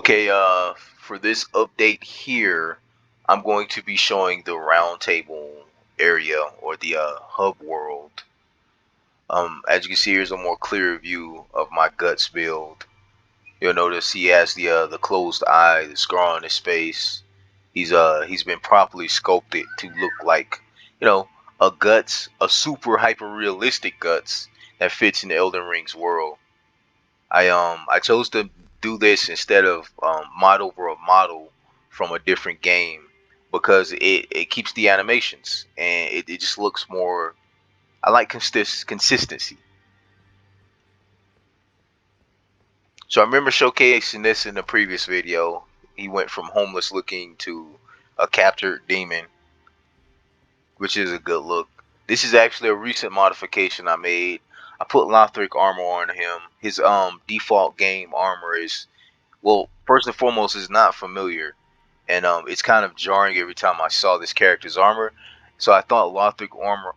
Okay, for this update here, I'm going to be showing the round table area or the hub world. As you can see, here's a more clear view of my guts build. You'll notice he has the closed eye, the scar on his face. He's been properly sculpted to look like, you know, a super hyper realistic guts that fits in the Elden Ring's world. I chose to do this instead of model over a model from a different game because it keeps the animations and it just looks more. I like consistency. So I remember showcasing this in the previous video. He went from homeless looking to a captured demon, which is a good look. This is actually a recent modification I made. I put Lothric armor on him. His default game armor is, well, first and foremost, is not familiar, and it's kind of jarring every time I saw this character's armor. So I thought Lothric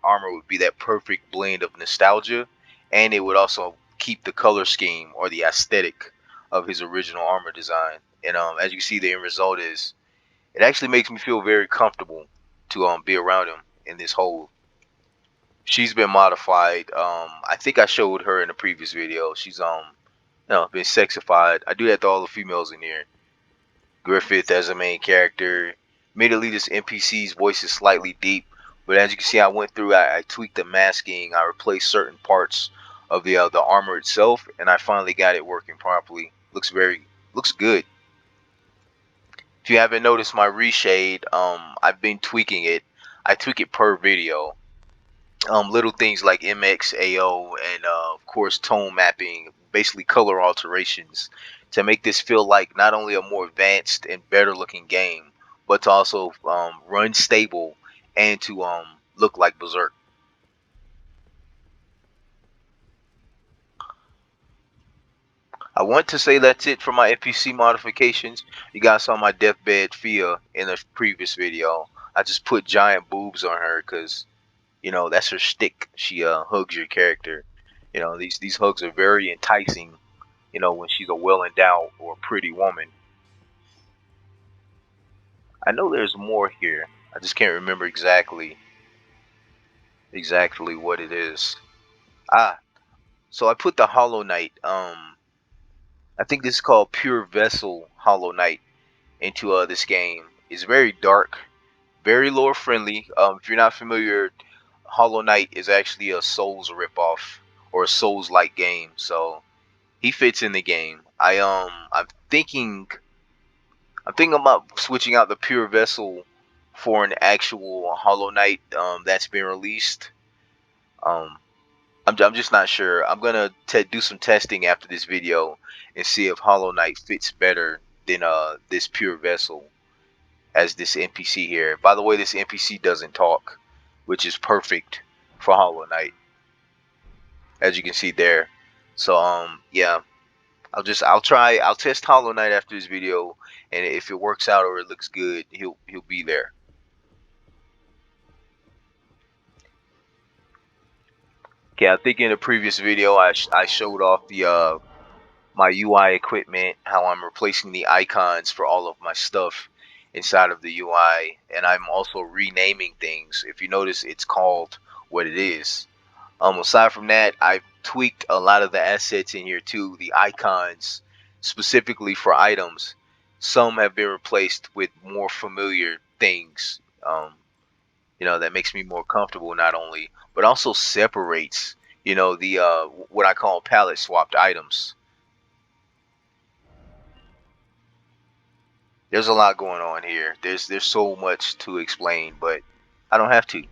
armor would be that perfect blend of nostalgia, and it would also keep the color scheme or the aesthetic of his original armor design. And as you can see, the end result is it actually makes me feel very comfortable to be around him in this hole. She's been modified. I think I showed her in the previous video. She's been sexified. I do that to all the females in here. Griffith as a main character. Admittedly, this NPC's voice is slightly deep, but as you can see, I went through. I tweaked the masking. I replaced certain parts of the armor itself, and I finally got it working properly. Looks good. If you haven't noticed my reshade, I've been tweaking it. I tweak it per video. Little things like MX, AO, and of course tone mapping, basically color alterations, to make this feel like not only a more advanced and better looking game, but to also run stable and to look like Berserk. I want to say that's it for my NPC modifications. You guys saw my deathbed Fia in a previous video. I just put giant boobs on her because that's her stick. She hugs your character. These hugs are very enticing, when she's a well endowed or pretty woman. I know there's more here. I just can't remember exactly what it is. Ah, so I put the Hollow Knight. I think this is called Pure Vessel Hollow Knight into this game. It's very dark, very lore friendly. If you're not familiar, Hollow Knight is actually a Souls ripoff or a Souls like game. So he fits in the game. I'm thinking about switching out the Pure Vessel for an actual Hollow Knight that's been released. Um, I'm just not sure. I'm gonna do some testing after this video and see if Hollow Knight fits better than this Pure Vessel as this NPC here. By the way, this NPC doesn't talk, which is perfect for Hollow Knight, as you can see there. So yeah, I'll test Hollow Knight after this video, and if it works out or it looks good, he'll be there. Okay, I think in the previous video I showed off the my UI equipment, how I'm replacing the icons for all of my stuff inside of the UI, and I'm also renaming things. If you notice, it's called what it is. Aside from that, I've tweaked a lot of the assets in here too, the icons specifically for items. Some have been replaced with more familiar things. That makes me more comfortable not only, but also separates, the what I call palette swapped items. There's a lot going on here. There's so much to explain, but I don't have to.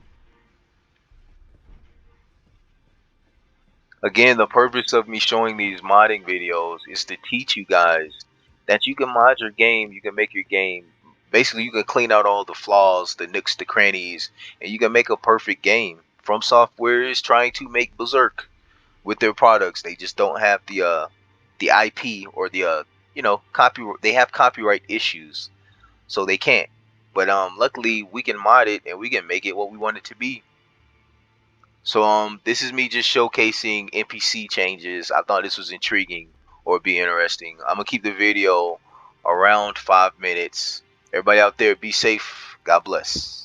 Again, the purpose of me showing these modding videos is to teach you guys that you can mod your game, you can make your game. Basically, you can clean out all the flaws, the nooks, the crannies, and you can make a perfect game. From Software is trying to make Berserk with their products. They just don't have the IP or the copyright. They have copyright issues, so they can't. But luckily we can mod it and we can make it what we want it to be. So this is me just showcasing NPC changes. I thought this was intriguing or be interesting. I'm gonna keep the video around 5 minutes. Everybody out there, be safe. God bless.